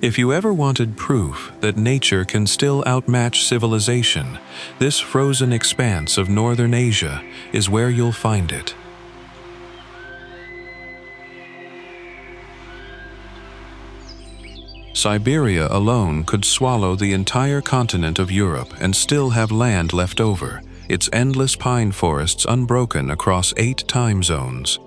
If you ever wanted proof that nature can still outmatch civilization, this frozen expanse of northern Asia is where you'll find it. Siberia alone could swallow the entire continent of Europe and still have land left over, its endless pine forests unbroken across 8 time zones.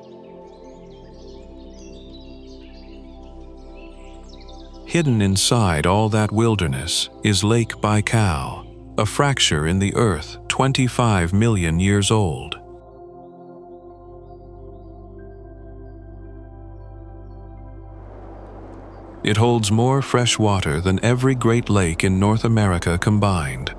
Hidden inside all that wilderness is Lake Baikal, a fracture in the earth 25 million years old. It holds more fresh water than every Great Lake in North America combined.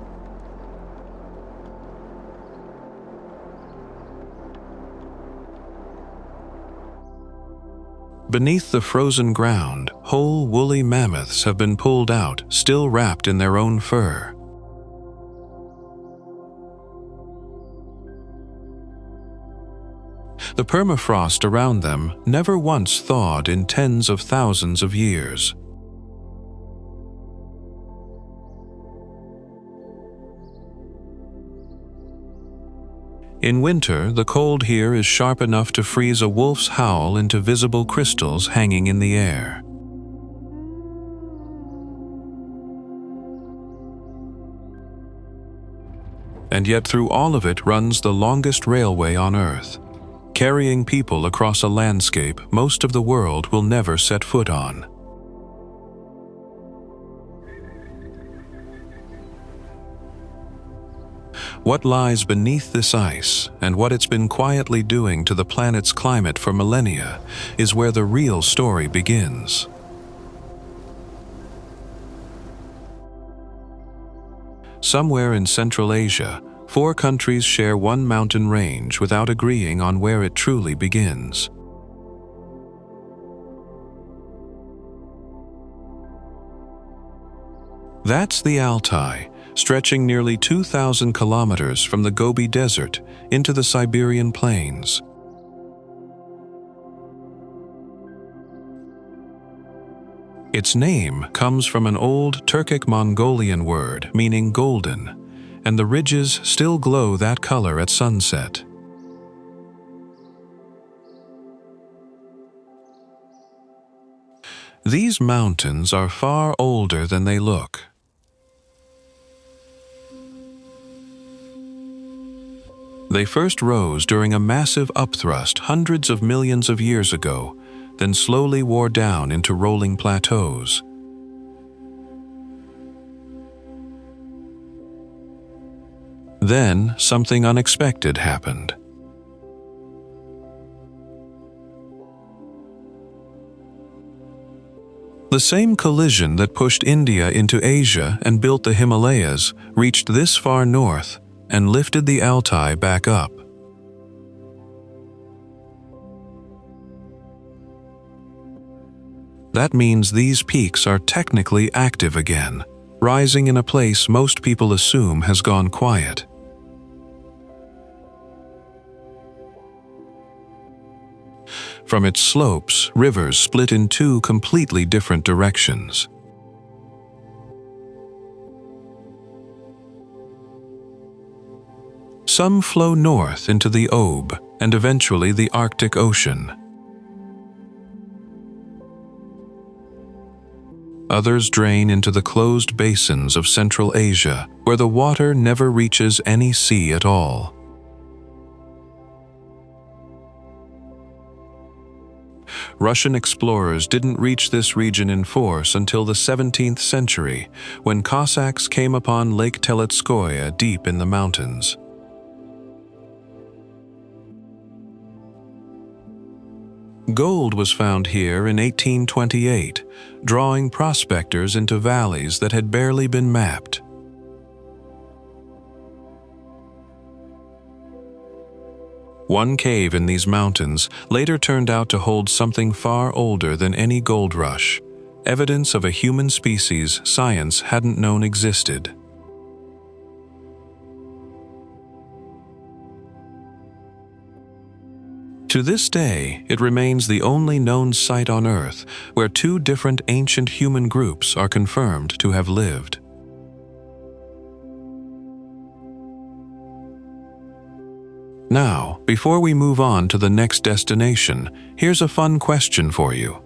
Beneath the frozen ground, whole woolly mammoths have been pulled out, still wrapped in their own fur. The permafrost around them never once thawed in tens of thousands of years. In winter, the cold here is sharp enough to freeze a wolf's howl into visible crystals hanging in the air. And yet through all of it runs the longest railway on Earth, carrying people across a landscape most of the world will never set foot on. What lies beneath this ice and what it's been quietly doing to the planet's climate for millennia is where the real story begins. Somewhere in Central Asia, 4 countries share one mountain range without agreeing on where it truly begins. That's the Altai, stretching nearly 2,000 kilometers from the Gobi Desert into the Siberian plains. Its name comes from an old Turkic-Mongolian word meaning golden, and the ridges still glow that color at sunset. These mountains are far older than they look. They first rose during a massive upthrust hundreds of millions of years ago, then slowly wore down into rolling plateaus. Then something unexpected happened. The same collision that pushed India into Asia and built the Himalayas reached this far north and lifted the Altai back up. That means these peaks are technically active again, rising in a place most people assume has gone quiet. From its slopes, rivers split in 2 completely different directions. Some flow north into the Ob and eventually the Arctic Ocean. Others drain into the closed basins of Central Asia, where the water never reaches any sea at all. Russian explorers didn't reach this region in force until the 17th century, when Cossacks came upon Lake Teletskoye deep in the mountains. Gold was found here in 1828, drawing prospectors into valleys that had barely been mapped. One cave in these mountains later turned out to hold something far older than any gold rush, evidence of a human species science hadn't known existed. To this day, it remains the only known site on Earth where two different ancient human groups are confirmed to have lived. Now, before we move on to the next destination, here's a fun question for you.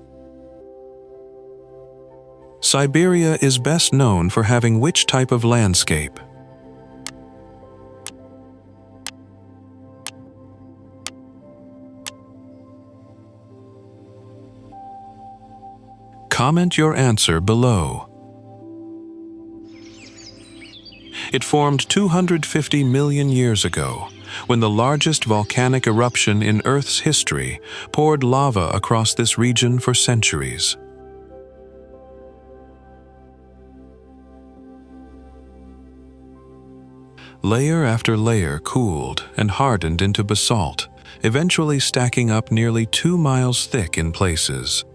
Siberia is best known for having which type of landscape? Comment your answer below. It formed 250 million years ago, when the largest volcanic eruption in Earth's history poured lava across this region for centuries. Layer after layer cooled and hardened into basalt, eventually stacking up nearly 2 miles thick in places.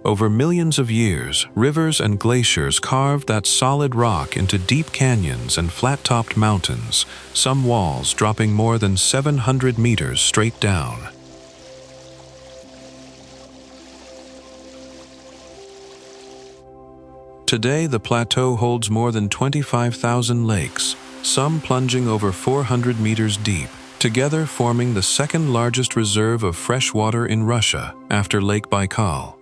Over millions of years, rivers and glaciers carved that solid rock into deep canyons and flat-topped mountains, some walls dropping more than 700 meters straight down. Today, the plateau holds more than 25,000 lakes, some plunging over 400 meters deep, together forming the second largest reserve of fresh water in Russia after Lake Baikal.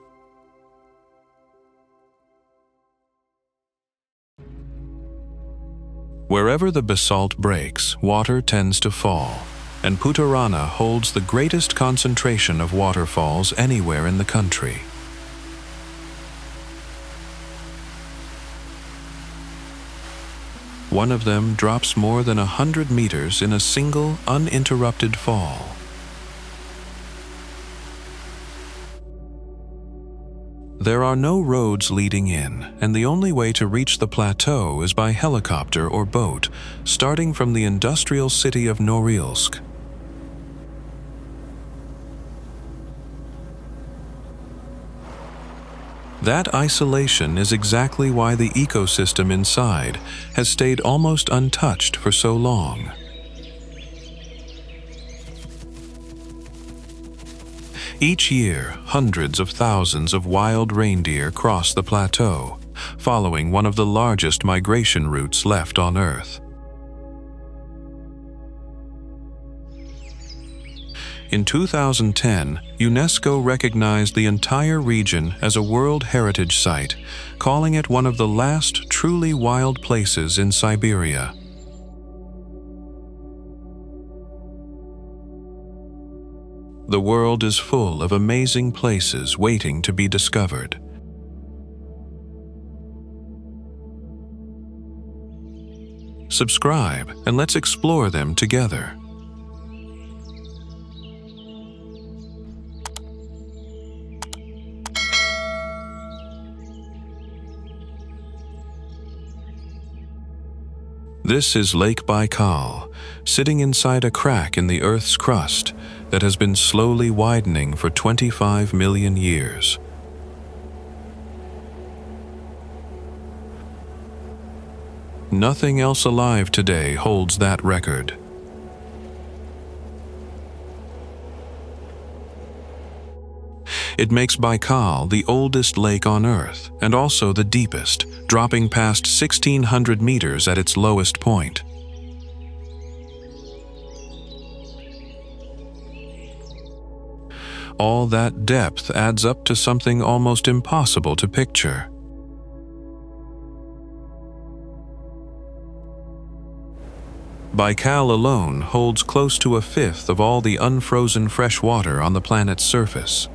Wherever the basalt breaks, water tends to fall, and Putorana holds the greatest concentration of waterfalls anywhere in the country. One of them drops more than 100 meters in a single, uninterrupted fall. There are no roads leading in, and the only way to reach the plateau is by helicopter or boat, starting from the industrial city of Norilsk. That isolation is exactly why the ecosystem inside has stayed almost untouched for so long. Each year, hundreds of thousands of wild reindeer cross the plateau, following one of the largest migration routes left on Earth. In 2010, UNESCO recognized the entire region as a World Heritage Site, calling it one of the last truly wild places in Siberia. The world is full of amazing places waiting to be discovered. Subscribe and let's explore them together. This is Lake Baikal, sitting inside a crack in the Earth's crust that has been slowly widening for 25 million years. Nothing else alive today holds that record. It makes Baikal the oldest lake on Earth and also the deepest, dropping past 1,600 meters at its lowest point. All that depth adds up to something almost impossible to picture. Baikal alone holds close to a fifth of all the unfrozen fresh water on the planet's surface.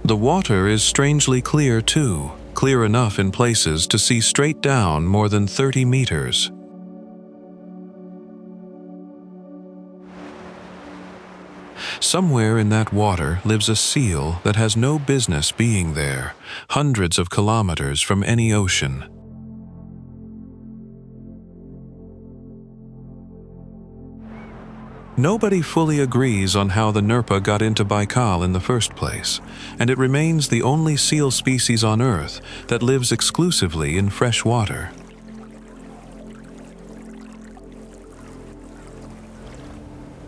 The water is strangely clear too, clear enough in places to see straight down more than 30 meters. Somewhere in that water lives a seal that has no business being there, hundreds of kilometers from any ocean. Nobody fully agrees on how the Nerpa got into Baikal in the first place, and it remains the only seal species on Earth that lives exclusively in fresh water.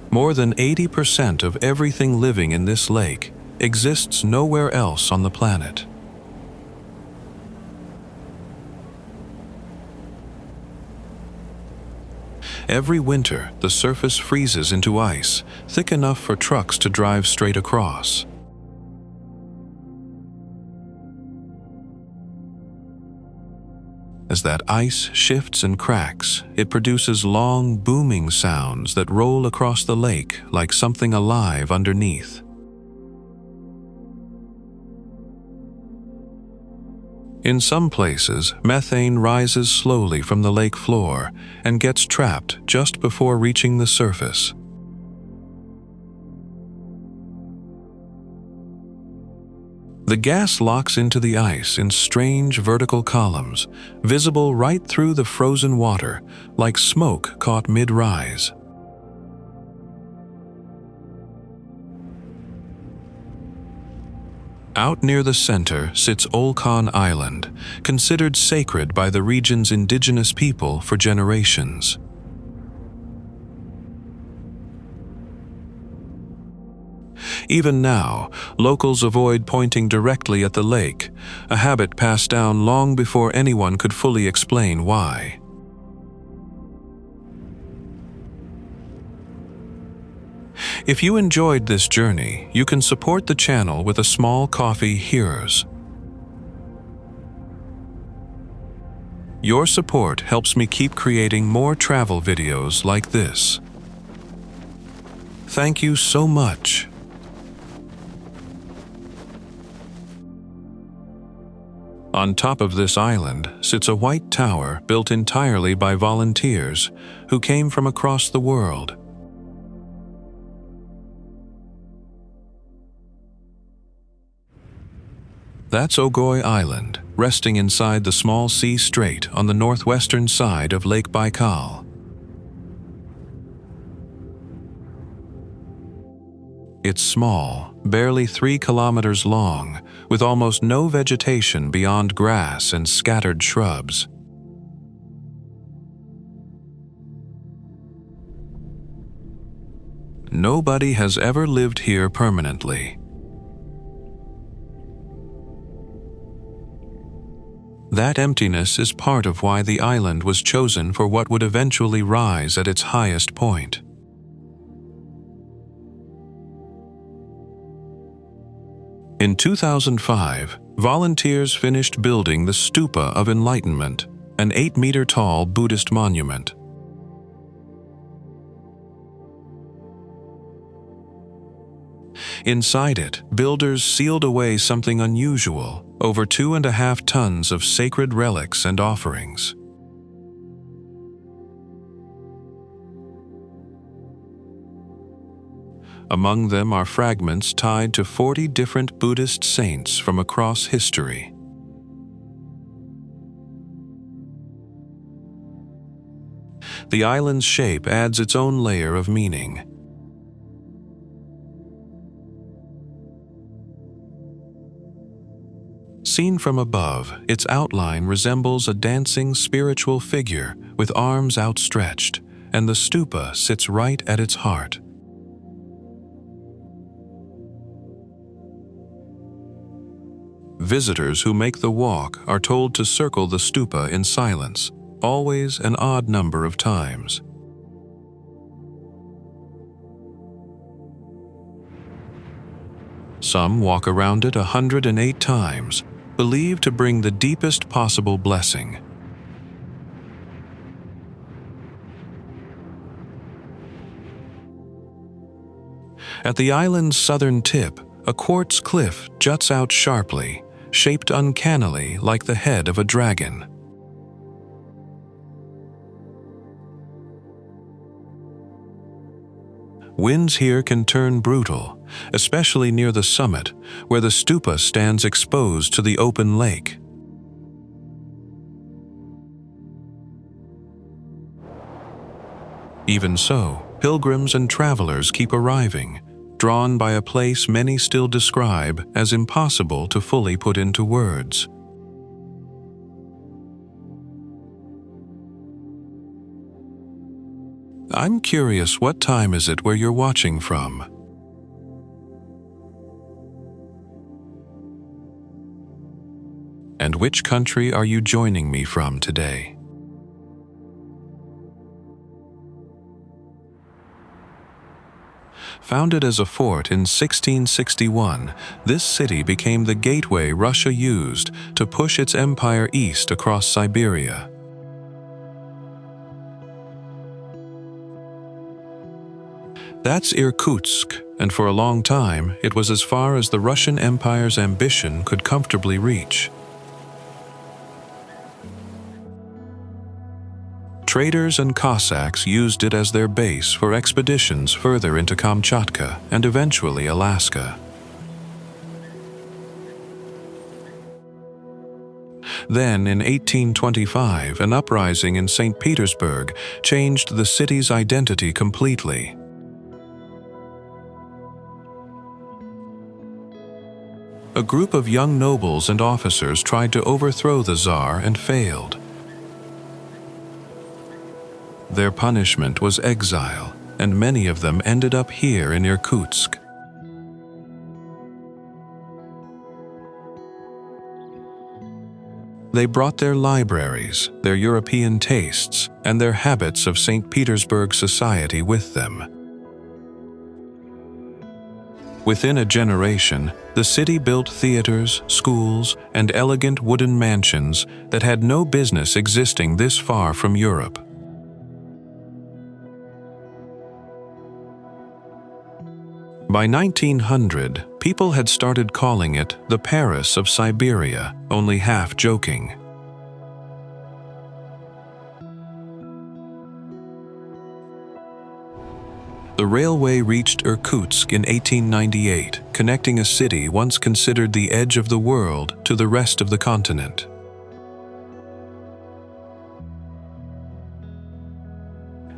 More than 80% of everything living in this lake exists nowhere else on the planet. Every winter, the surface freezes into ice, thick enough for trucks to drive straight across. As that ice shifts and cracks, it produces long, booming sounds that roll across the lake like something alive underneath. In some places, methane rises slowly from the lake floor and gets trapped just before reaching the surface. The gas locks into the ice in strange vertical columns, visible right through the frozen water, like smoke caught mid-rise. Out near the center sits Olkhon Island, considered sacred by the region's indigenous people for generations. Even now, locals avoid pointing directly at the lake, a habit passed down long before anyone could fully explain why. If you enjoyed this journey, you can support the channel with a small coffee here's. Your support helps me keep creating more travel videos like this. Thank you so much. On top of this island sits a white tower built entirely by volunteers who came from across the world. That's Ogoy Island, resting inside the small sea strait on the northwestern side of Lake Baikal. It's small, barely 3 kilometers long, with almost no vegetation beyond grass and scattered shrubs. Nobody has ever lived here permanently. That emptiness is part of why the island was chosen for what would eventually rise at its highest point. In 2005, volunteers finished building the Stupa of Enlightenment, an 8-meter-tall Buddhist monument. Inside it, builders sealed away something unusual, over 2.5 tons of sacred relics and offerings. Among them are fragments tied to 40 different Buddhist saints from across history. The island's shape adds its own layer of meaning. Seen from above, its outline resembles a dancing spiritual figure with arms outstretched, and the stupa sits right at its heart. Visitors who make the walk are told to circle the stupa in silence, always an odd number of times. Some walk around it 108 times, believed to bring the deepest possible blessing. At the island's southern tip, a quartz cliff juts out sharply, shaped uncannily like the head of a dragon. Winds here can turn brutal, especially near the summit, where the stupa stands exposed to the open lake. Even so, pilgrims and travelers keep arriving, drawn by a place many still describe as impossible to fully put into words. I'm curious, what time is it where you're watching from? And which country are you joining me from today? Founded as a fort in 1661, this city became the gateway Russia used to push its empire east across Siberia. That's Irkutsk, and for a long time, it was as far as the Russian Empire's ambition could comfortably reach. Traders and Cossacks used it as their base for expeditions further into Kamchatka and eventually Alaska. Then, in 1825, an uprising in St. Petersburg changed the city's identity completely. A group of young nobles and officers tried to overthrow the Tsar and failed. Their punishment was exile, and many of them ended up here in Irkutsk. They brought their libraries, their European tastes, and their habits of St. Petersburg society with them. Within a generation, the city built theaters, schools, and elegant wooden mansions that had no business existing this far from Europe. By 1900, people had started calling it the Paris of Siberia, only half joking. The railway reached Irkutsk in 1898, connecting a city once considered the edge of the world to the rest of the continent.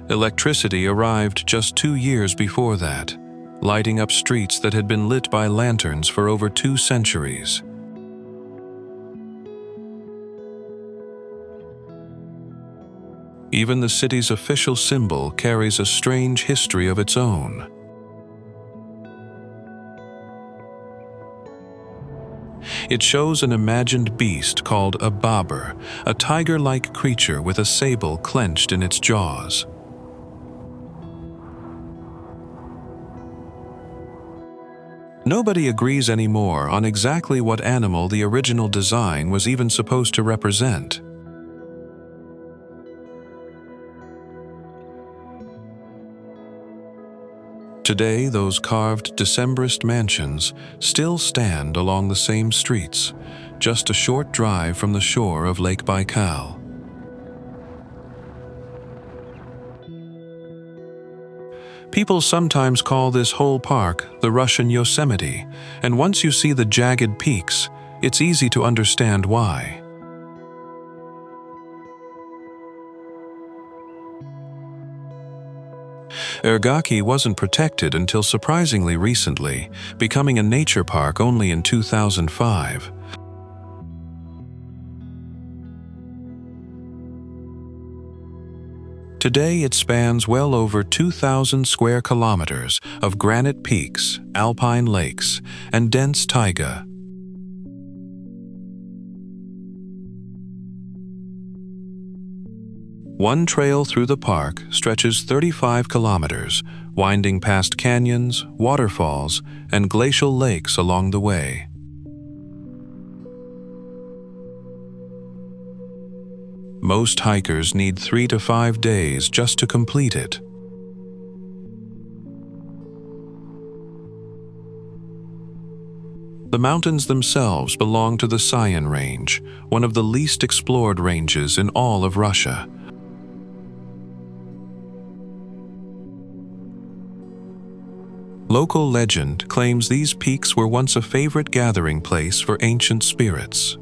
Electricity arrived just 2 years before that, lighting up streets that had been lit by lanterns for over 2 centuries. Even the city's official symbol carries a strange history of its own. It shows an imagined beast called a babur, a tiger-like creature with a sable clenched in its jaws. Nobody agrees anymore on exactly what animal the original design was even supposed to represent. Today, those carved Decembrist mansions still stand along the same streets, just a short drive from the shore of Lake Baikal. People sometimes call this whole park the Russian Yosemite, and once you see the jagged peaks, it's easy to understand why. Ergaki wasn't protected until surprisingly recently, becoming a nature park only in 2005. Today it spans well over 2,000 square kilometers of granite peaks, alpine lakes, and dense taiga. One trail through the park stretches 35 kilometers, winding past canyons, waterfalls, and glacial lakes along the way. Most hikers need 3 to 5 days just to complete it. The mountains themselves belong to the Sayan Range, one of the least explored ranges in all of Russia. Local legend claims these peaks were once a favorite gathering place for ancient spirits.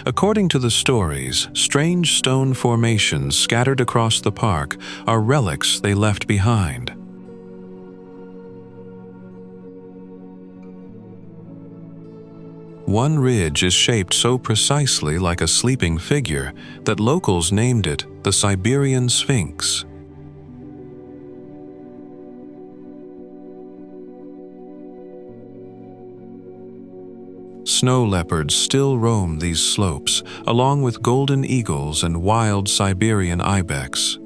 According to the stories, strange stone formations scattered across the park are relics they left behind. One ridge is shaped so precisely like a sleeping figure that locals named it the Siberian Sphinx. Snow leopards still roam these slopes, along with golden eagles and wild Siberian ibex.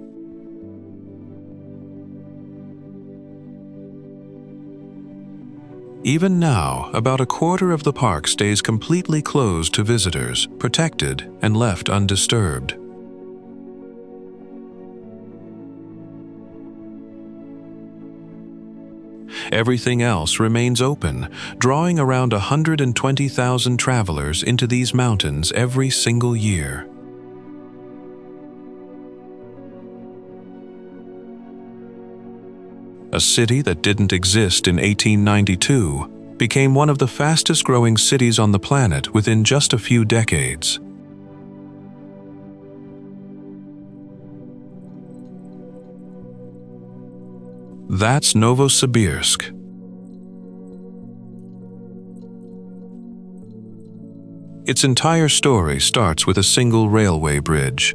Even now, about a quarter of the park stays completely closed to visitors, protected and left undisturbed. Everything else remains open, drawing around 120,000 travelers into these mountains every single year. A city that didn't exist in 1892 became one of the fastest-growing cities on the planet within just a few decades. That's Novosibirsk. Its entire story starts with a single railway bridge.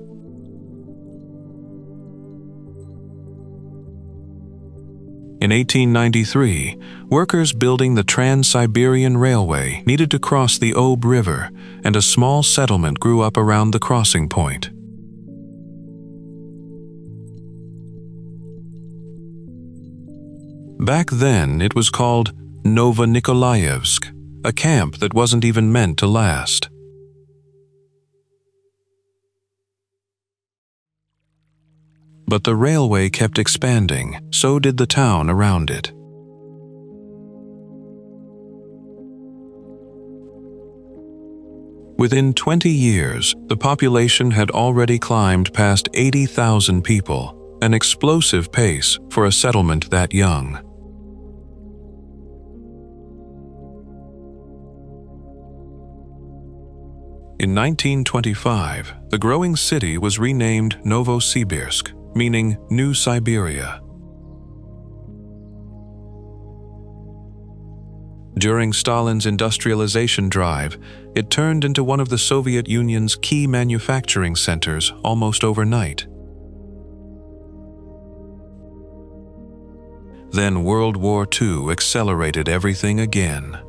In 1893, workers building the Trans-Siberian Railway needed to cross the Ob River, and a small settlement grew up around the crossing point. Back then, it was called Novonikolayevsk, a camp that wasn't even meant to last. But the railway kept expanding, so did the town around it. Within 20 years, the population had already climbed past 80,000 people, an explosive pace for a settlement that young. In 1925, the growing city was renamed Novosibirsk, meaning New Siberia. During Stalin's industrialization drive, it turned into one of the Soviet Union's key manufacturing centers almost overnight. Then World War II accelerated everything again.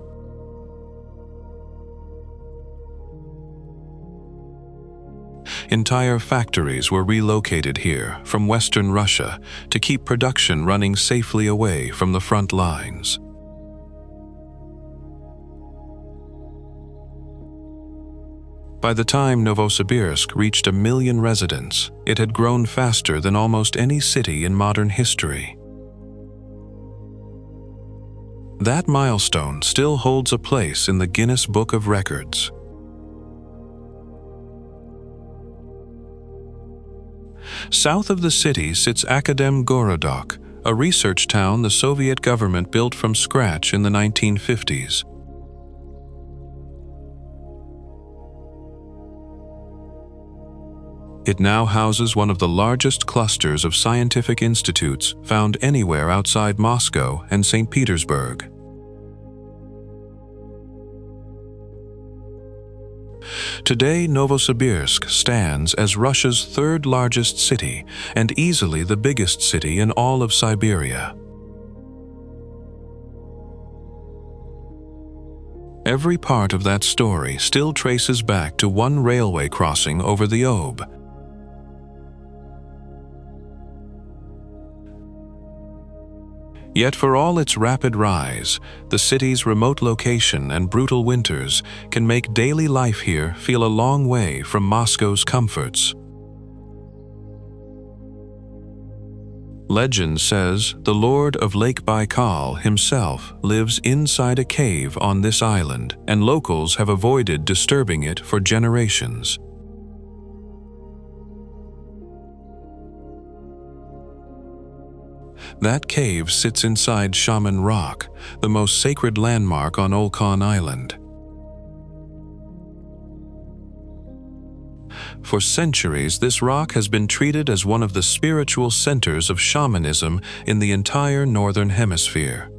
Entire factories were relocated here from Western Russia to keep production running safely away from the front lines. By the time Novosibirsk reached 1 million residents, it had grown faster than almost any city in modern history. That milestone still holds a place in the Guinness Book of Records. South of the city sits Akademgorodok, a research town the Soviet government built from scratch in the 1950s. It now houses one of the largest clusters of scientific institutes found anywhere outside Moscow and St. Petersburg. Today, Novosibirsk stands as Russia's third largest city and easily the biggest city in all of Siberia. Every part of that story still traces back to one railway crossing over the Ob. Yet for all its rapid rise, the city's remote location and brutal winters can make daily life here feel a long way from Moscow's comforts. Legend says the Lord of Lake Baikal himself lives inside a cave on this island, and locals have avoided disturbing it for generations. That cave sits inside Shaman Rock, the most sacred landmark on Olkhon Island. For centuries, this rock has been treated as one of the spiritual centers of shamanism in the entire northern hemisphere.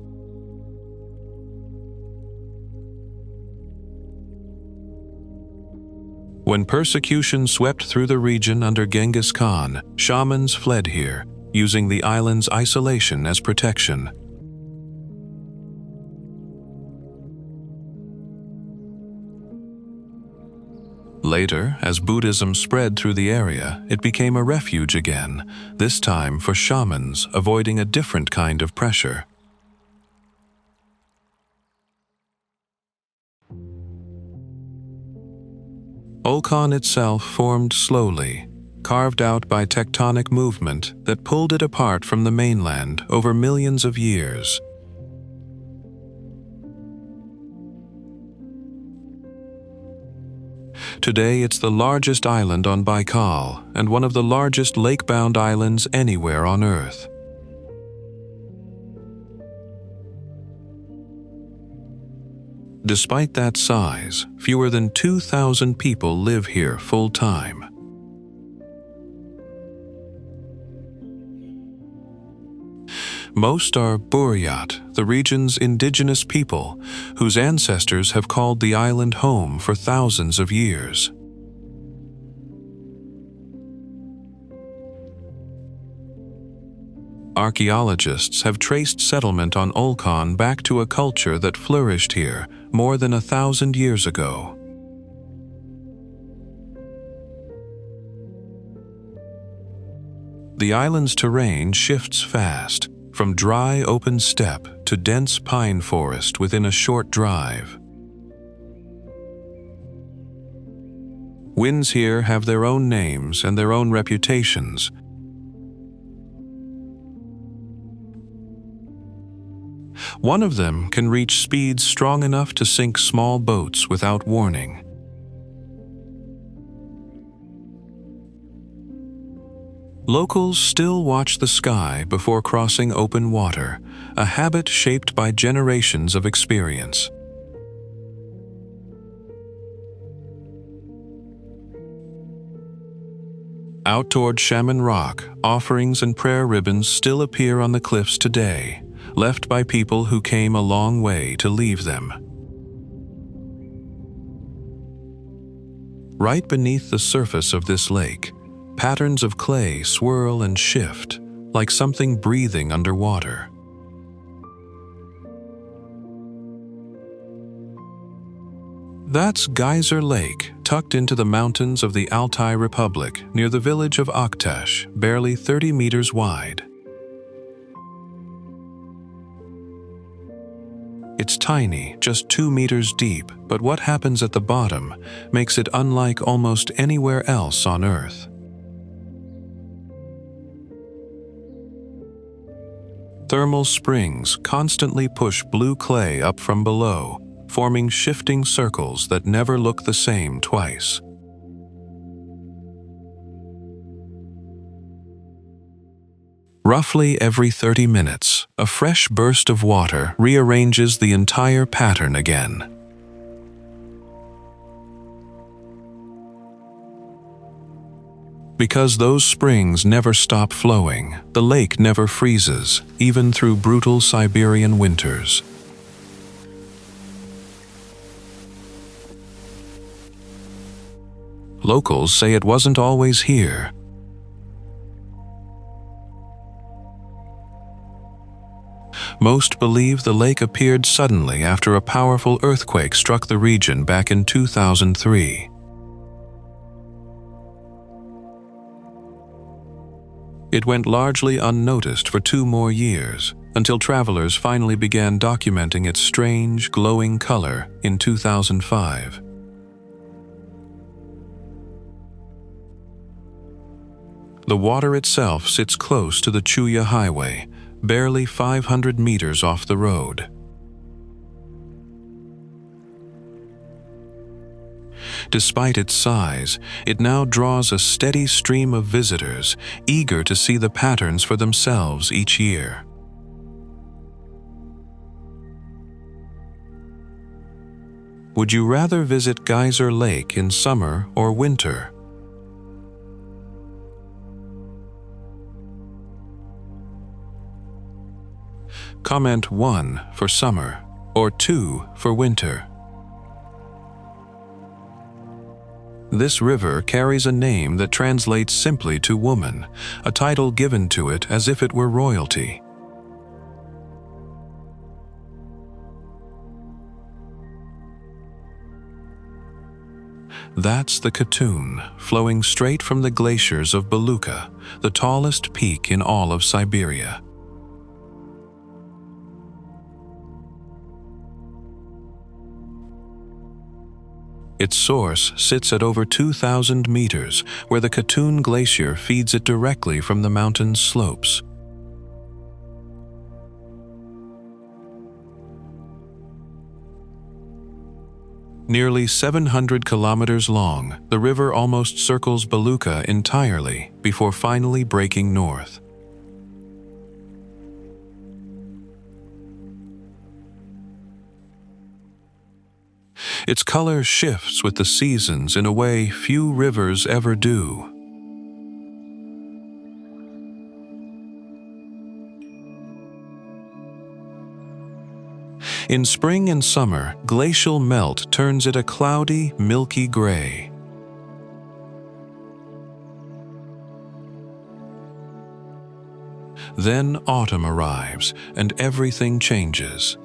When persecution swept through the region under Genghis Khan, shamans fled here, using the island's isolation as protection. Later, as Buddhism spread through the area, it became a refuge again, this time for shamans avoiding a different kind of pressure. Olkhon itself formed slowly, carved out by tectonic movement that pulled it apart from the mainland over millions of years. Today, it's the largest island on Baikal and one of the largest lake-bound islands anywhere on Earth. Despite that size, fewer than 2,000 people live here full-time. Most are Buryat, the region's indigenous people, whose ancestors have called the island home for thousands of years. Archaeologists have traced settlement on Olkhon back to a culture that flourished here more than 1,000 years ago. The island's terrain shifts fast, from dry open steppe to dense pine forest within a short drive. Winds here have their own names and their own reputations. One of them can reach speeds strong enough to sink small boats without warning. Locals still watch the sky before crossing open water, a habit shaped by generations of experience. Out toward Shaman Rock, offerings and prayer ribbons still appear on the cliffs today, left by people who came a long way to leave them. Right beneath the surface of this lake, patterns of clay swirl and shift, like something breathing underwater. That's Geyser Lake, tucked into the mountains of the Altai Republic near the village of Aktesh, barely 30 meters wide. It's tiny, just 2 meters deep, but what happens at the bottom makes it unlike almost anywhere else on Earth. Thermal springs constantly push blue clay up from below, forming shifting circles that never look the same twice. Roughly every 30 minutes, a fresh burst of water rearranges the entire pattern again. Because those springs never stop flowing, the lake never freezes, even through brutal Siberian winters. Locals say it wasn't always here. Most believe the lake appeared suddenly after a powerful earthquake struck the region back in 2003. It went largely unnoticed for 2 more years, until travelers finally began documenting its strange, glowing color in 2005. The water itself sits close to the Chuya Highway, barely 500 meters off the road. Despite its size, it now draws a steady stream of visitors, eager to see the patterns for themselves each year. Would you rather visit Geyser Lake in summer or winter? Comment 1 for summer or 2 for winter. This river carries a name that translates simply to woman, a title given to it as if it were royalty. That's the Katun, flowing straight from the glaciers of Belukha, the tallest peak in all of Siberia. Its source sits at over 2,000 meters, where the Katun Glacier feeds it directly from the mountain's slopes. Nearly 700 kilometers long, the river almost circles Belukha entirely before finally breaking north. Its color shifts with the seasons in a way few rivers ever do. In spring and summer, glacial melt turns it a cloudy, milky gray. Then autumn arrives, and everything changes.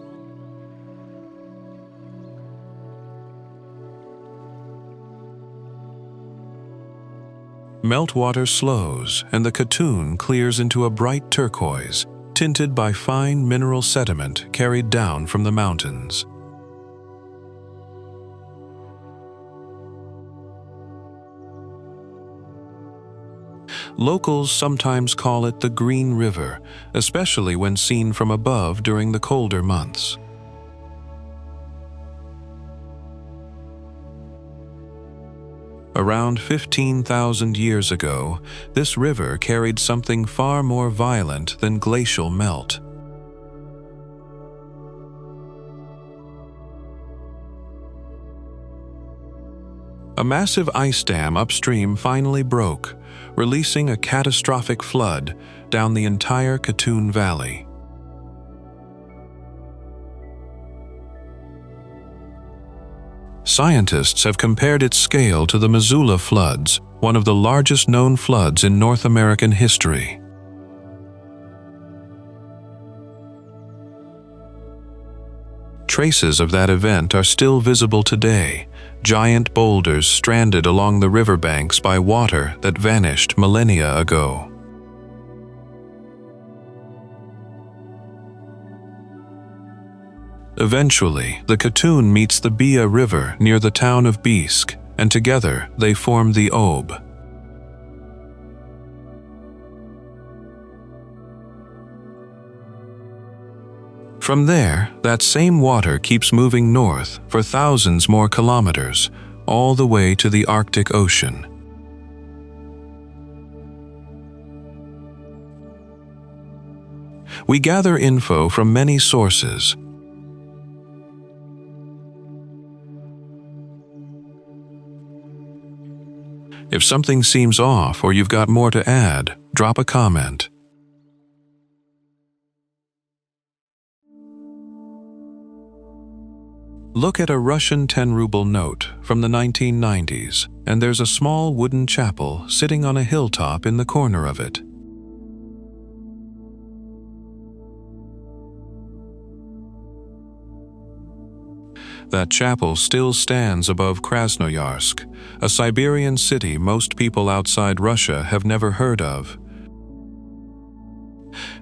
Meltwater slows, and the Katun clears into a bright turquoise, tinted by fine mineral sediment carried down from the mountains. Locals sometimes call it the Green River, especially when seen from above during the colder months. Around 15,000 years ago, this river carried something far more violent than glacial melt. A massive ice dam upstream finally broke, releasing a catastrophic flood down the entire Katun Valley. Scientists have compared its scale to the Missoula floods, one of the largest known floods in North American history. Traces of that event are still visible today, giant boulders stranded along the riverbanks by water that vanished millennia ago. Eventually, the Katun meets the Bia River near the town of Bisk, and together they form the Ob. From there, that same water keeps moving north for thousands more kilometers, all the way to the Arctic Ocean. We gather info from many sources. If something seems off or you've got more to add, drop a comment. Look at a Russian 10-ruble note from the 1990s, and there's a small wooden chapel sitting on a hilltop in the corner of it. That chapel still stands above Krasnoyarsk, a Siberian city most people outside Russia have never heard of.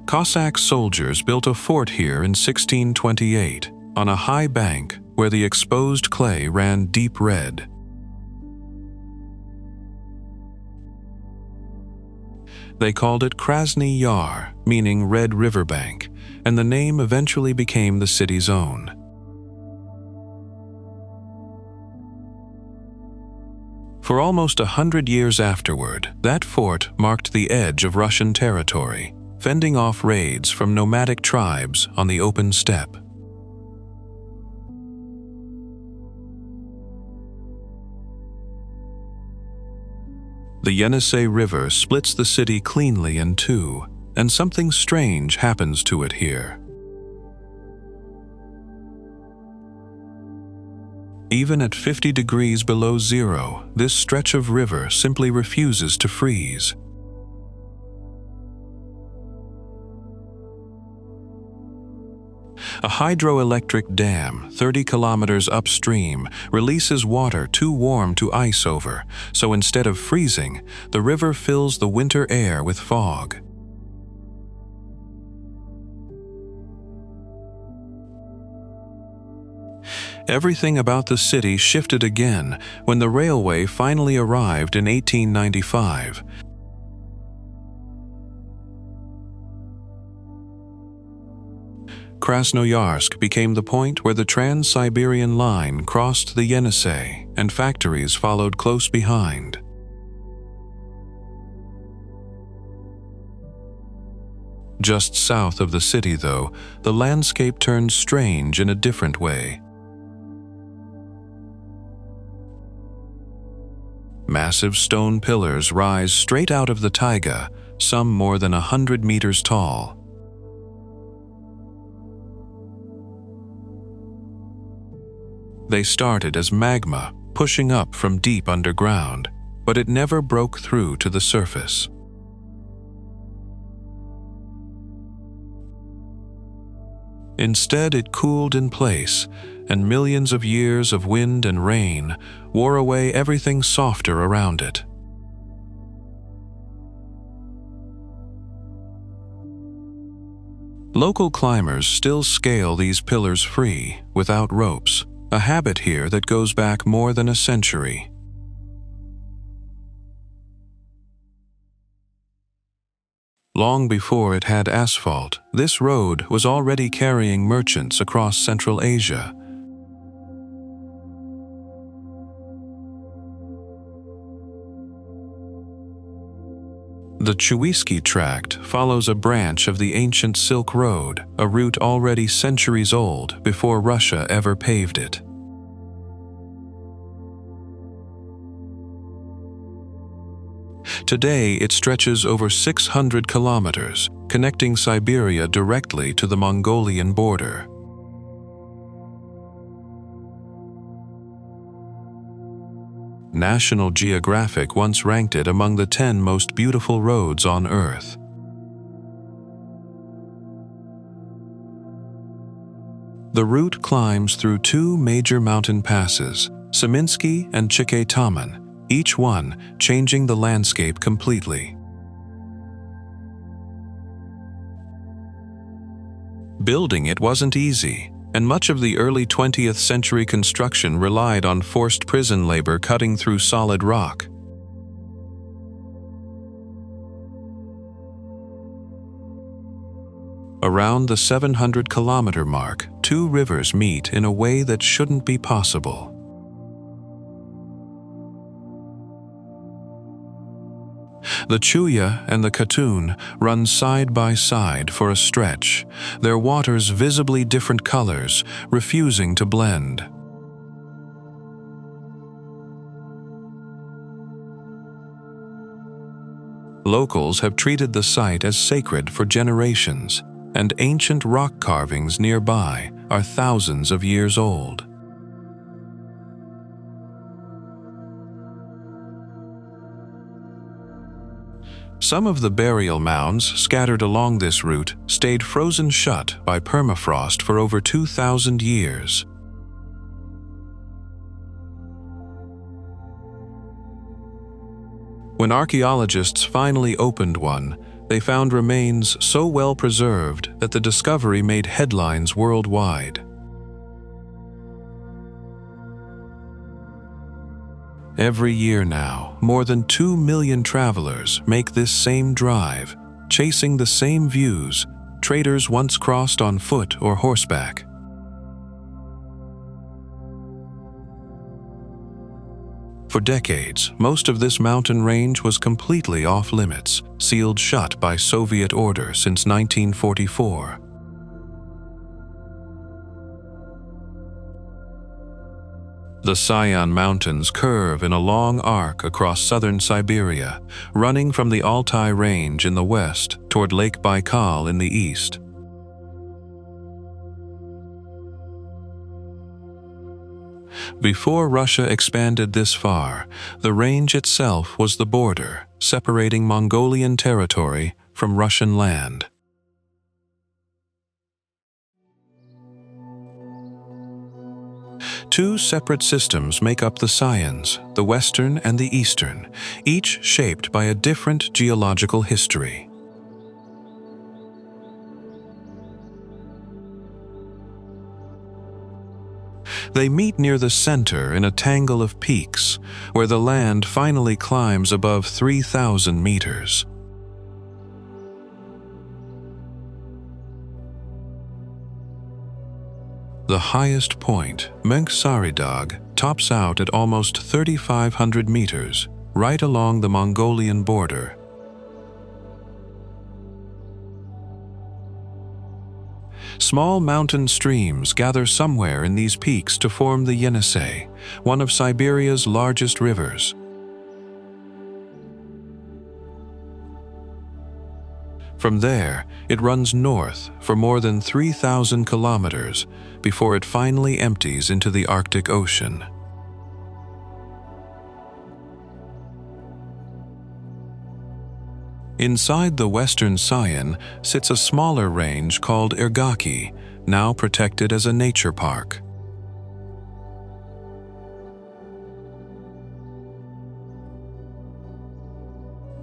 Cossack soldiers built a fort here in 1628, on a high bank where the exposed clay ran deep red. They called it Krasny Yar, meaning Red Riverbank, and the name eventually became the city's own. For almost 100 years afterward, that fort marked the edge of Russian territory, fending off raids from nomadic tribes on the open steppe. The Yenisei River splits the city cleanly in two, and something strange happens to it here. Even at 50 degrees below zero, this stretch of river simply refuses to freeze. A hydroelectric dam 30 kilometers upstream releases water too warm to ice over, so instead of freezing, the river fills the winter air with fog. Everything about the city shifted again when the railway finally arrived in 1895. Krasnoyarsk became the point where the Trans-Siberian Line crossed the Yenisei, and factories followed close behind. Just south of the city, though, the landscape turned strange in a different way. Massive stone pillars rise straight out of the taiga, some more than 100 meters tall. They started as magma, pushing up from deep underground, but it never broke through to the surface. Instead, it cooled in place, and millions of years of wind and rain wore away everything softer around it. Local climbers still scale these pillars free, without ropes, a habit here that goes back more than a century. Long before it had asphalt, this road was already carrying merchants across Central Asia. The Chuysky Tract follows a branch of the ancient Silk Road, a route already centuries old before Russia ever paved it. Today, it stretches over 600 kilometers, connecting Siberia directly to the Mongolian border. National Geographic once ranked it among the 10 most beautiful roads on Earth. The route climbs through two major mountain passes, Seminsky and Chiketaman, each one changing the landscape completely. Building it wasn't easy, and much of the early 20th century construction relied on forced prison labor cutting through solid rock. Around the 700-kilometer mark, two rivers meet in a way that shouldn't be possible. The Chuya and the Katun run side by side for a stretch, their waters visibly different colors, refusing to blend. Locals have treated the site as sacred for generations, and ancient rock carvings nearby are thousands of years old. Some of the burial mounds scattered along this route stayed frozen shut by permafrost for over 2,000 years. When archaeologists finally opened one, they found remains so well preserved that the discovery made headlines worldwide. Every year now, more than 2 million travelers make this same drive, chasing the same views traders once crossed on foot or horseback. For decades, most of this mountain range was completely off-limits, sealed shut by Soviet order since 1944. The Sayan Mountains curve in a long arc across southern Siberia, running from the Altai Range in the west toward Lake Baikal in the east. Before Russia expanded this far, the range itself was the border, separating Mongolian territory from Russian land. Two separate systems make up the Sayans, the western and the eastern, each shaped by a different geological history. They meet near the center in a tangle of peaks, where the land finally climbs above 3,000 meters. The highest point, Mönch-Sari-Dag, tops out at almost 3,500 meters, right along the Mongolian border. Small mountain streams gather somewhere in these peaks to form the Yenisei, one of Siberia's largest rivers. From there, it runs north for more than 3,000 kilometers before it finally empties into the Arctic Ocean. Inside the western Sayan sits a smaller range called Ergaki, now protected as a nature park.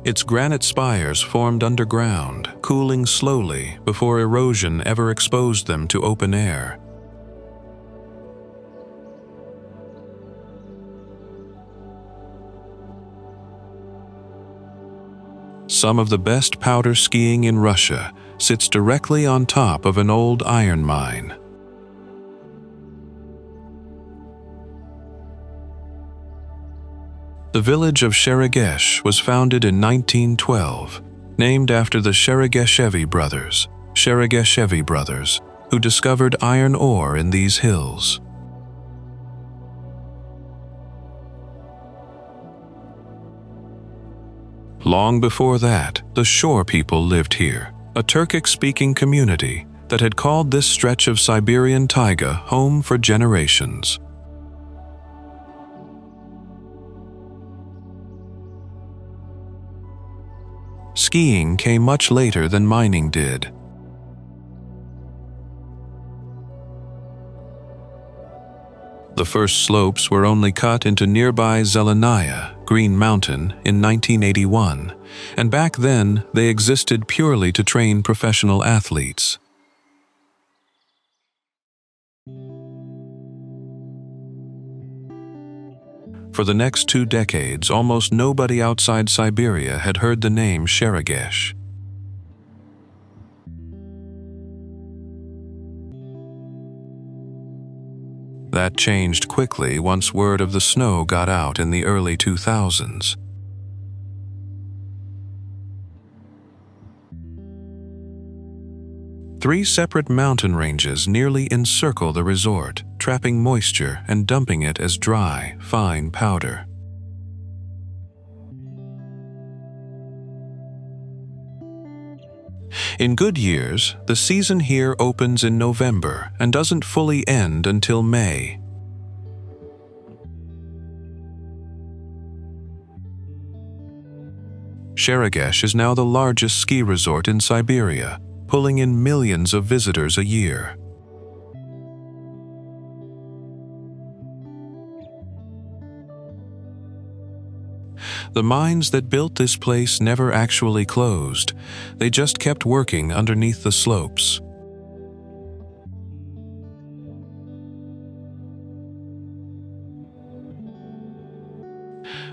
Its granite spires formed underground, cooling slowly before erosion ever exposed them to open air. Some of the best powder skiing in Russia sits directly on top of an old iron mine. The village of Sheregesh was founded in 1912, named after the Sheregeshevi brothers, who discovered iron ore in these hills. Long before that, the Shore people lived here, a Turkic-speaking community that had called this stretch of Siberian taiga home for generations. Skiing came much later than mining did. The first slopes were only cut into nearby Zelenaya, Green Mountain, in 1981, and back then they existed purely to train professional athletes. For the next 2 decades, almost nobody outside Siberia had heard the name Sheregesh. That changed quickly once word of the snow got out in the early 2000s. Three separate mountain ranges nearly encircle the resort, trapping moisture and dumping it as dry, fine powder. In good years, the season here opens in November and doesn't fully end until May. Sheregesh is now the largest ski resort in Siberia, pulling in millions of visitors a year. The mines that built this place never actually closed. They just kept working underneath the slopes.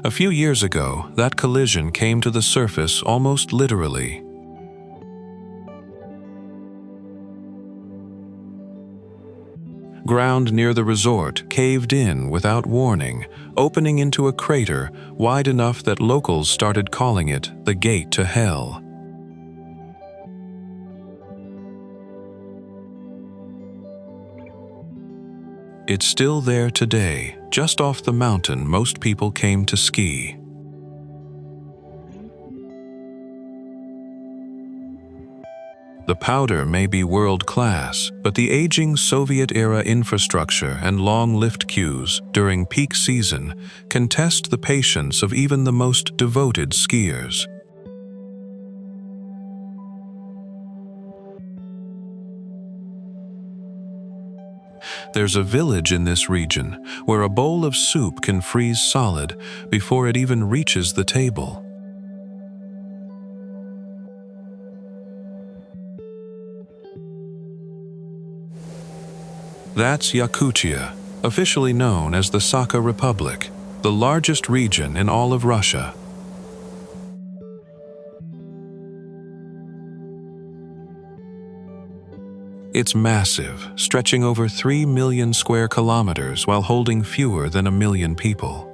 A few years ago, that collision came to the surface almost literally. Ground near the resort caved in without warning, opening into a crater wide enough that locals started calling it the Gate to Hell. It's still there today, just off the mountain most people came to ski. The powder may be world-class, but the aging Soviet-era infrastructure and long lift queues during peak season can test the patience of even the most devoted skiers. There's a village in this region where a bowl of soup can freeze solid before it even reaches the table. That's Yakutia, officially known as the Sakha Republic, the largest region in all of Russia. It's massive, stretching over 3 million square kilometers while holding fewer than 1 million people.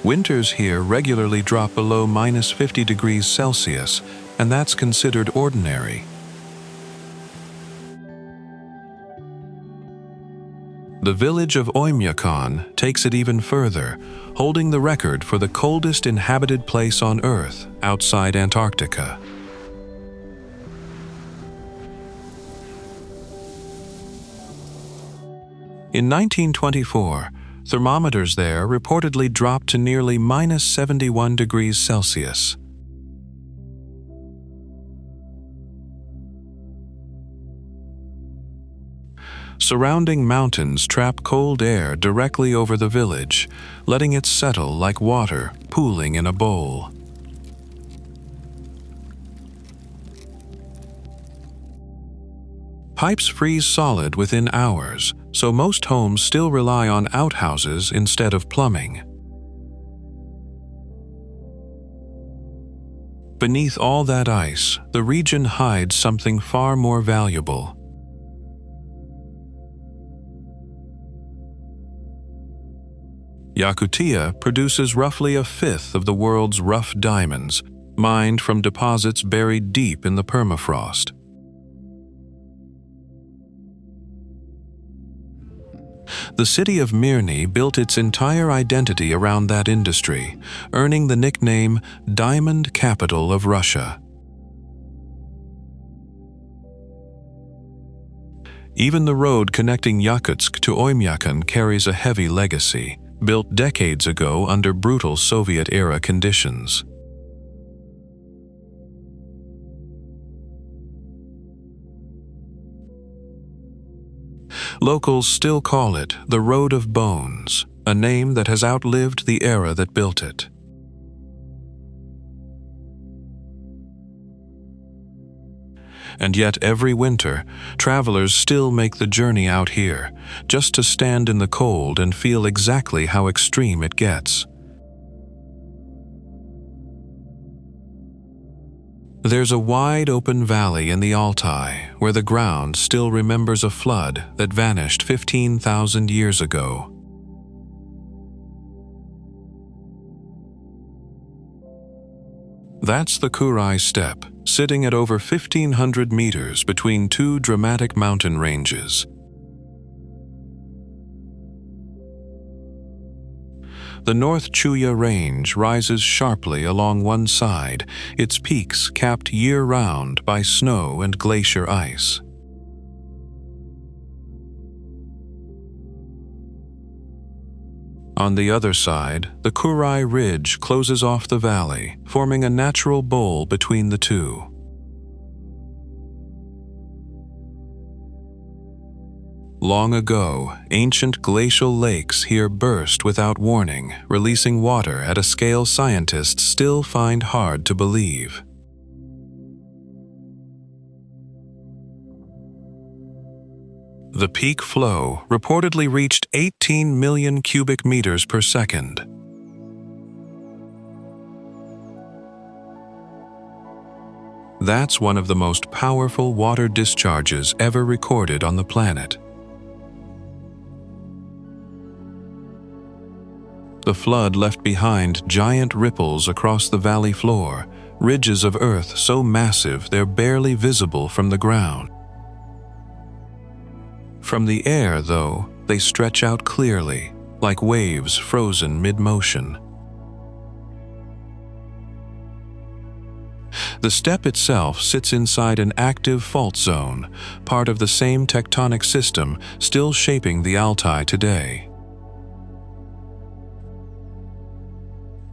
Winters here regularly drop below -50 degrees Celsius, and that's considered ordinary. The village of Oymyakon takes it even further, holding the record for the coldest inhabited place on Earth outside Antarctica. In 1924, thermometers there reportedly dropped to nearly -71 degrees Celsius. Surrounding mountains trap cold air directly over the village, letting it settle like water pooling in a bowl. Pipes freeze solid within hours, so most homes still rely on outhouses instead of plumbing. Beneath all that ice, the region hides something far more valuable. Yakutia produces roughly 1/5 of the world's rough diamonds, mined from deposits buried deep in the permafrost. The city of Mirny built its entire identity around that industry, earning the nickname Diamond Capital of Russia. Even the road connecting Yakutsk to Oymyakon carries a heavy legacy, built decades ago under brutal Soviet-era conditions. Locals still call it the Road of Bones, a name that has outlived the era that built it. And yet every winter, travelers still make the journey out here, just to stand in the cold and feel exactly how extreme it gets. There's a wide open valley in the Altai where the ground still remembers a flood that vanished 15,000 years ago. That's the Kurai Steppe, sitting at over 1,500 meters between two dramatic mountain ranges. The North Chuya Range rises sharply along one side, its peaks capped year-round by snow and glacier ice. On the other side, the Kurai Ridge closes off the valley, forming a natural bowl between the two. Long ago, ancient glacial lakes here burst without warning, releasing water at a scale scientists still find hard to believe. The peak flow reportedly reached 18 million cubic meters per second. That's one of the most powerful water discharges ever recorded on the planet. The flood left behind giant ripples across the valley floor, ridges of earth so massive they're barely visible from the ground. From the air, though, they stretch out clearly, like waves frozen mid-motion. The steppe itself sits inside an active fault zone, part of the same tectonic system still shaping the Altai today.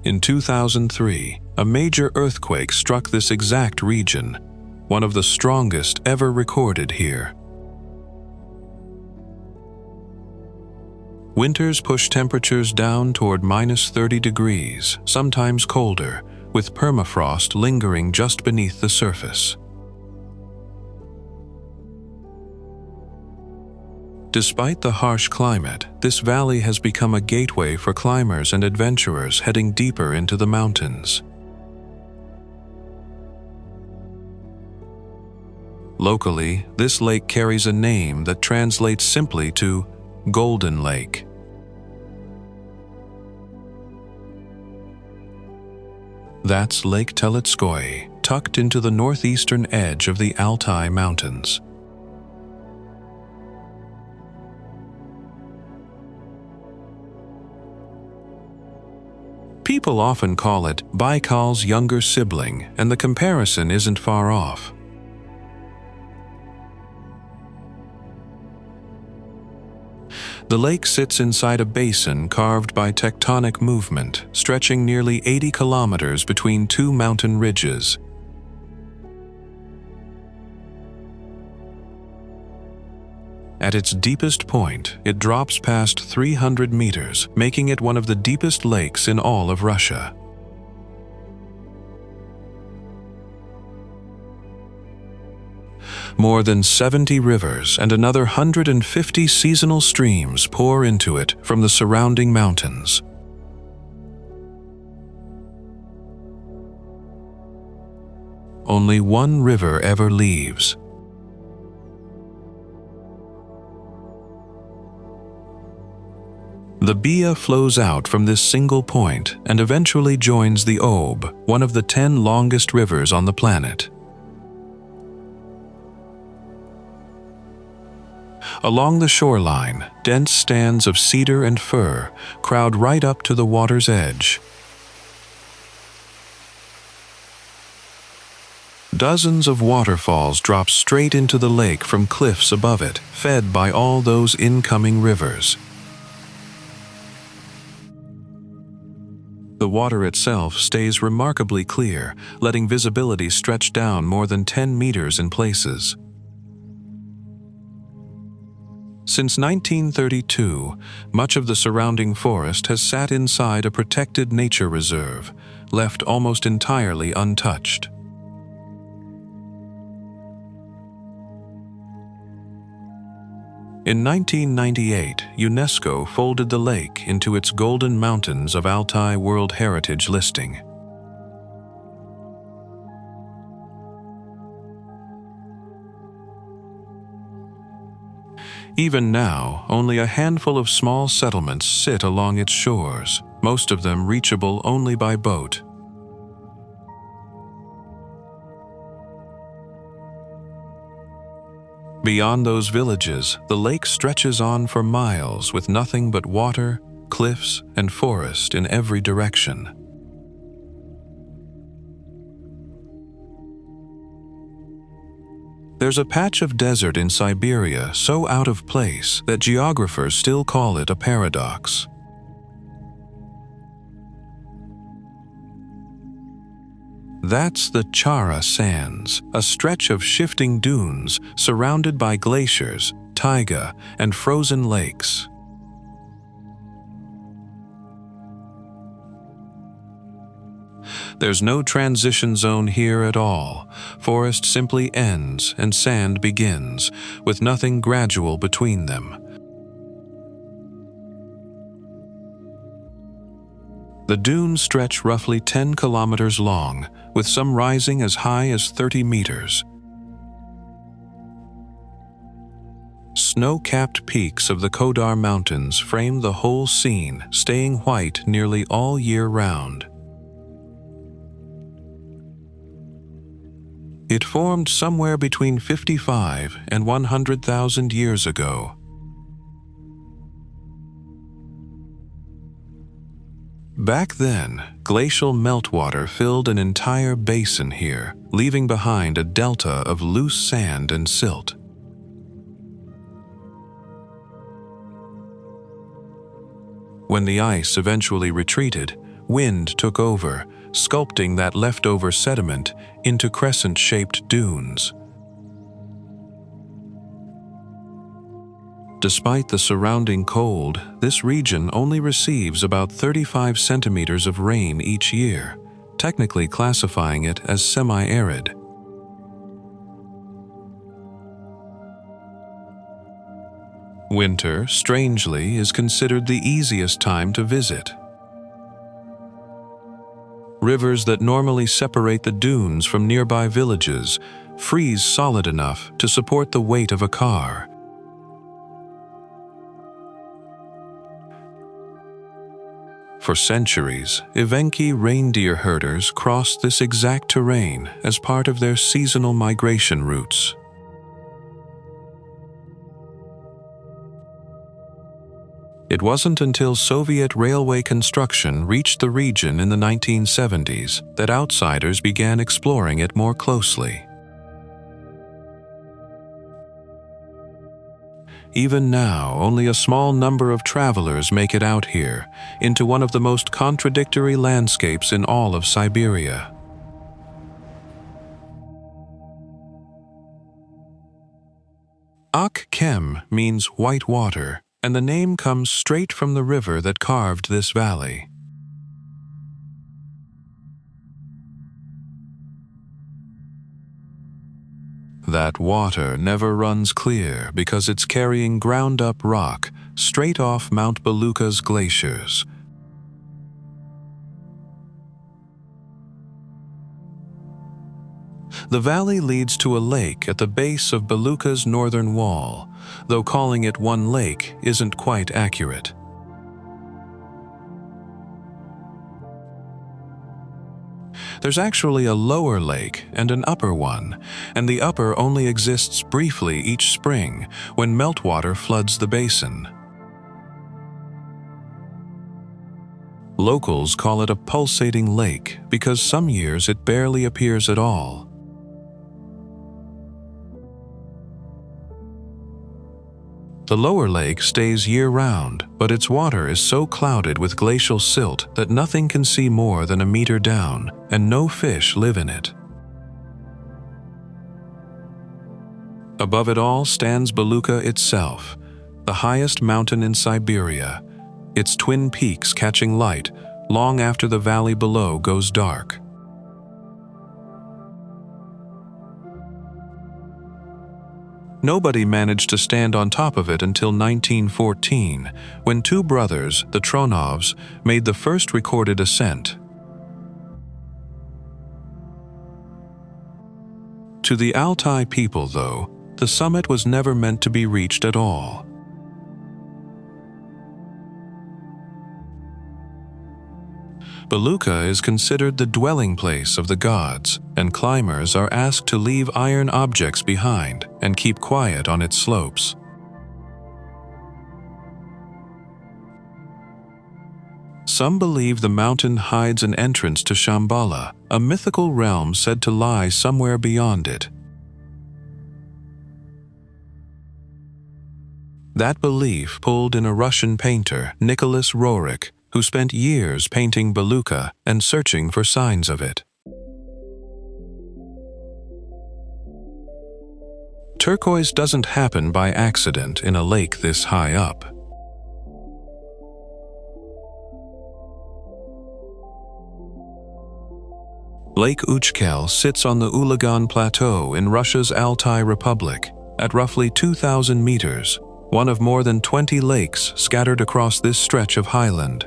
In 2003, a major earthquake struck this exact region, one of the strongest ever recorded here. Winters push temperatures down toward -30 degrees, sometimes colder, with permafrost lingering just beneath the surface. Despite the harsh climate, this valley has become a gateway for climbers and adventurers heading deeper into the mountains. Locally, this lake carries a name that translates simply to Golden Lake. That's Lake Teletskoye, tucked into the northeastern edge of the Altai Mountains. People often call it Baikal's younger sibling, and the comparison isn't far off. The lake sits inside a basin carved by tectonic movement, stretching nearly 80 kilometers between two mountain ridges. At its deepest point, it drops past 300 meters, making it one of the deepest lakes in all of Russia. More than 70 rivers and another 150 seasonal streams pour into it from the surrounding mountains. Only one river ever leaves. The Bia flows out from this single point and eventually joins the Ob, one of the 10 longest rivers on the planet. Along the shoreline, dense stands of cedar and fir crowd right up to the water's edge. Dozens of waterfalls drop straight into the lake from cliffs above it, fed by all those incoming rivers. The water itself stays remarkably clear, letting visibility stretch down more than 10 meters in places. Since 1932, much of the surrounding forest has sat inside a protected nature reserve, left almost entirely untouched. In 1998, UNESCO folded the lake into its Golden Mountains of Altai World Heritage listing. Even now, only a handful of small settlements sit along its shores, most of them reachable only by boat. Beyond those villages, the lake stretches on for miles with nothing but water, cliffs, and forest in every direction. There's a patch of desert in Siberia so out of place that geographers still call it a paradox. That's the Chara Sands, a stretch of shifting dunes surrounded by glaciers, taiga, and frozen lakes. There's no transition zone here at all. Forest simply ends and sand begins, with nothing gradual between them. The dunes stretch roughly 10 kilometers long, with some rising as high as 30 meters. Snow-capped peaks of the Kodar Mountains frame the whole scene, staying white nearly all year round. It formed somewhere between 55 and 100,000 years ago. Back then, glacial meltwater filled an entire basin here, leaving behind a delta of loose sand and silt. When the ice eventually retreated, wind took over, sculpting that leftover sediment into crescent-shaped dunes. Despite the surrounding cold, this region only receives about 35 centimeters of rain each year, technically classifying it as semi-arid. Winter, strangely, is considered the easiest time to visit. Rivers that normally separate the dunes from nearby villages freeze solid enough to support the weight of a car. For centuries, Evenki reindeer herders crossed this exact terrain as part of their seasonal migration routes. It wasn't until Soviet railway construction reached the region in the 1970s that outsiders began exploring it more closely. Even now, only a small number of travelers make it out here, into one of the most contradictory landscapes in all of Siberia. Ak-kem means white water, and the name comes straight from the river that carved this valley. That water never runs clear because it's carrying ground-up rock straight off Mount Belukha's glaciers. The valley leads to a lake at the base of Belukha's northern wall, though calling it one lake isn't quite accurate. There's actually a lower lake and an upper one, and the upper only exists briefly each spring when meltwater floods the basin. Locals call it a pulsating lake because some years it barely appears at all. The lower lake stays year-round, but its water is so clouded with glacial silt that nothing can see more than a meter down, and no fish live in it. Above it all stands Belukha itself, the highest mountain in Siberia, its twin peaks catching light long after the valley below goes dark. Nobody managed to stand on top of it until 1914, when two brothers, the Tronovs, made the first recorded ascent. To the Altai people, though, the summit was never meant to be reached at all. Belukha is considered the dwelling place of the gods, and climbers are asked to leave iron objects behind and keep quiet on its slopes. Some believe the mountain hides an entrance to Shambhala, a mythical realm said to lie somewhere beyond it. That belief pulled in a Russian painter, Nicholas Roerich, who spent years painting Belukha and searching for signs of it. Turquoise doesn't happen by accident in a lake this high up. Lake Uchkel sits on the Olkhon Plateau in Russia's Altai Republic at roughly 2,000 meters, one of more than 20 lakes scattered across this stretch of highland.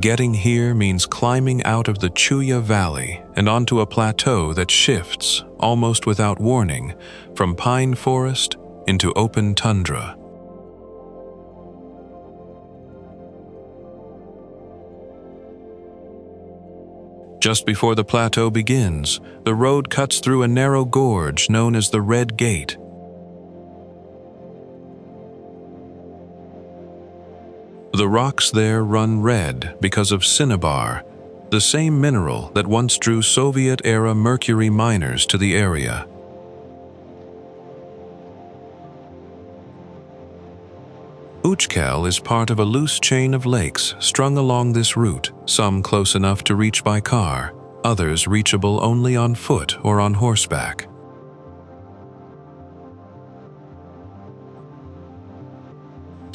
Getting here means climbing out of the Chuya Valley and onto a plateau that shifts, almost without warning, from pine forest into open tundra. Just before the plateau begins, the road cuts through a narrow gorge known as the Red Gate. The rocks there run red because of cinnabar, the same mineral that once drew Soviet-era mercury miners to the area. Uchkel is part of a loose chain of lakes strung along this route, some close enough to reach by car, others reachable only on foot or on horseback.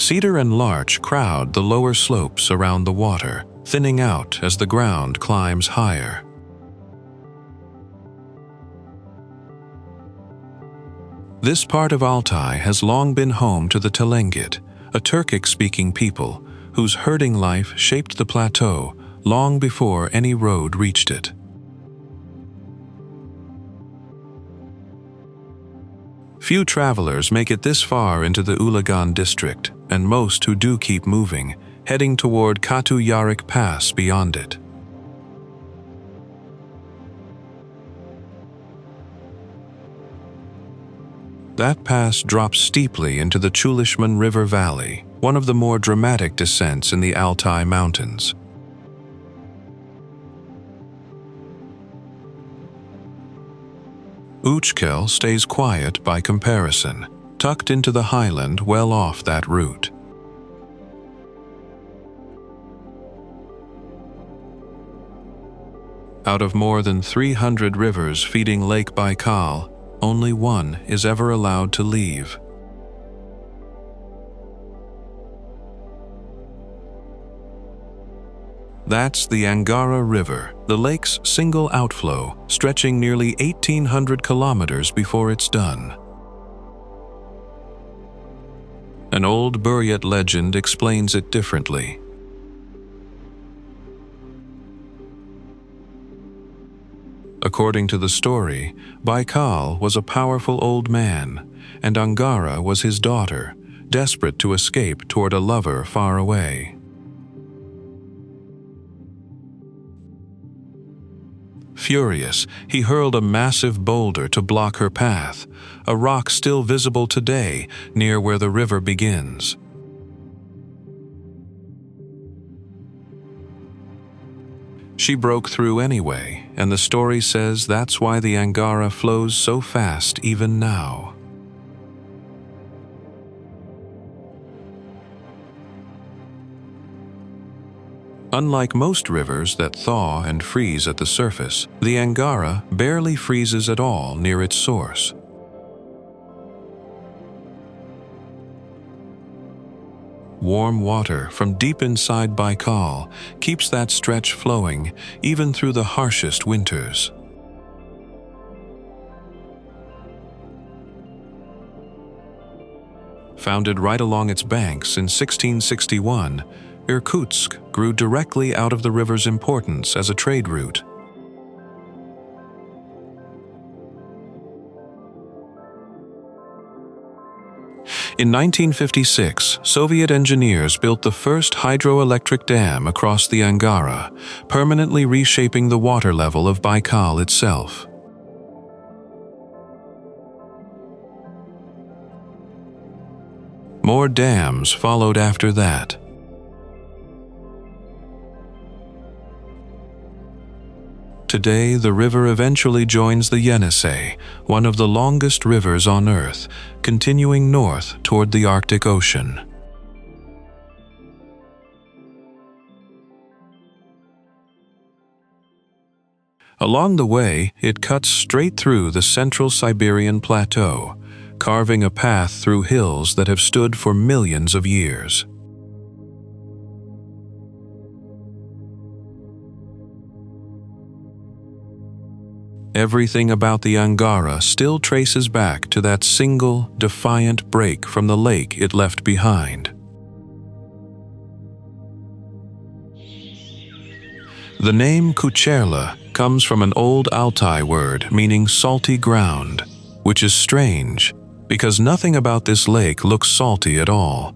Cedar and larch crowd the lower slopes around the water, thinning out as the ground climbs higher. This part of Altai has long been home to the Tlingit, a Turkic-speaking people whose herding life shaped the plateau long before any road reached it. Few travelers make it this far into the Ulagan district, and most who do keep moving, heading toward Katun Pass beyond it. That pass drops steeply into the Chuysky River Valley, one of the more dramatic descents in the Altai Mountains. Uchkel stays quiet by comparison, tucked into the highland well off that route. Out of more than 300 rivers feeding Lake Baikal, only one is ever allowed to leave. That's the Angara River, the lake's single outflow, stretching nearly 1,800 kilometers before it's done. An old Buryat legend explains it differently. According to the story, Baikal was a powerful old man, and Angara was his daughter, desperate to escape toward a lover far away. Furious, he hurled a massive boulder to block her path, a rock still visible today near where the river begins. She broke through anyway, and the story says that's why the Angara flows so fast even now. Unlike most rivers that thaw and freeze at the surface, the Angara barely freezes at all near its source. Warm water from deep inside Baikal keeps that stretch flowing even through the harshest winters. Founded right along its banks in 1661, Irkutsk grew directly out of the river's importance as a trade route. In 1956, Soviet engineers built the first hydroelectric dam across the Angara, permanently reshaping the water level of Baikal itself. More dams followed after that. Today, the river eventually joins the Yenisei, one of the longest rivers on Earth, continuing north toward the Arctic Ocean. Along the way, it cuts straight through the central Siberian plateau, carving a path through hills that have stood for millions of years. Everything about the Angara still traces back to that single, defiant break from the lake it left behind. The name Kucherlin comes from an old Altai word meaning salty ground, which is strange because nothing about this lake looks salty at all.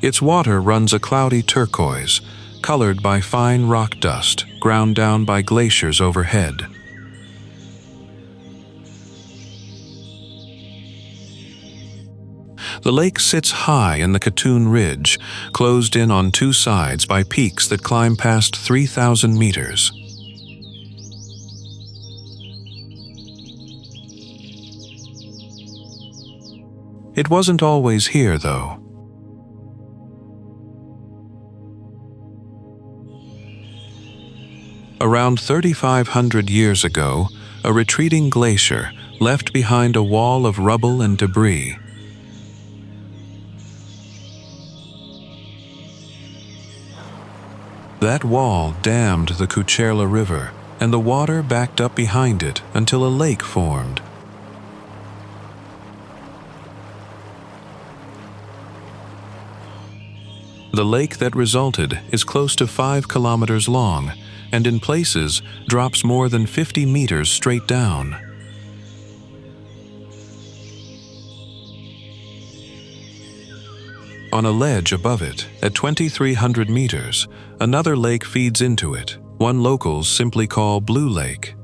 Its water runs a cloudy turquoise, colored by fine rock dust ground down by glaciers overhead. The lake sits high in the Katun Ridge, closed in on two sides by peaks that climb past 3,000 meters. It wasn't always here, though. Around 3,500 years ago, a retreating glacier left behind a wall of rubble and debris. That wall dammed the Kucherlin River, and the water backed up behind it until a lake formed. The lake that resulted is close to 5 kilometers long, and in places drops more than 50 meters straight down. On a ledge above it, at 2,300 meters, another lake feeds into it, one locals simply call Blue Lake.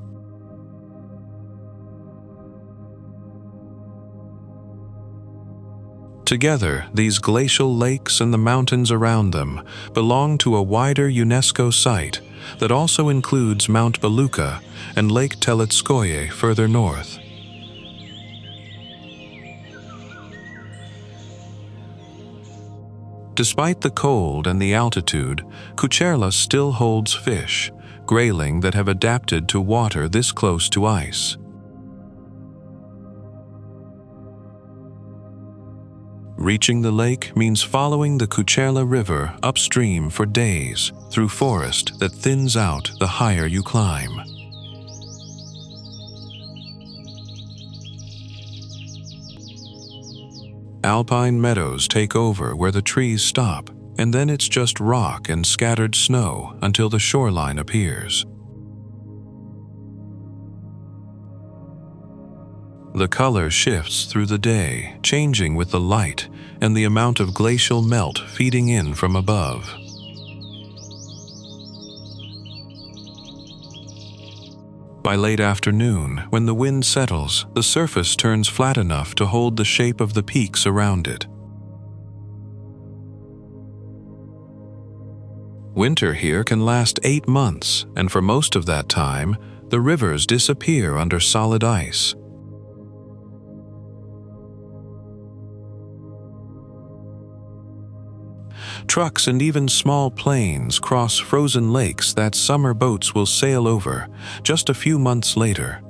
Together, these glacial lakes and the mountains around them belong to a wider UNESCO site that also includes Mount Beluga and Lake Teletskoye further north. Despite the cold and the altitude, Kucherlin still holds fish, grayling that have adapted to water this close to ice. Reaching the lake means following the Kucherlin River upstream for days through forest that thins out the higher you climb. Alpine meadows take over where the trees stop, and then it's just rock and scattered snow until the shoreline appears. The color shifts through the day, changing with the light and the amount of glacial melt feeding in from above. By late afternoon, when the wind settles, the surface turns flat enough to hold the shape of the peaks around it. Winter here can last 8 months, and for most of that time, the rivers disappear under solid ice. Trucks and even small planes cross frozen lakes that summer boats will sail over just a few months later.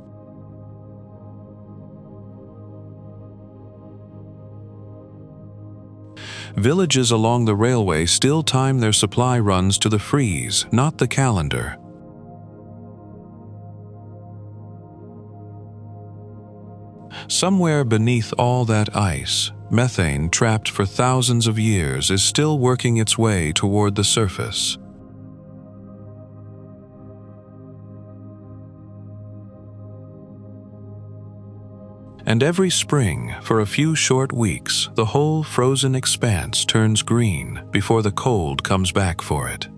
Villages along the railway still time their supply runs to the freeze, not the calendar. Somewhere beneath all that ice, methane trapped for thousands of years is still working its way toward the surface. And every spring, for a few short weeks, the whole frozen expanse turns green before the cold comes back for it.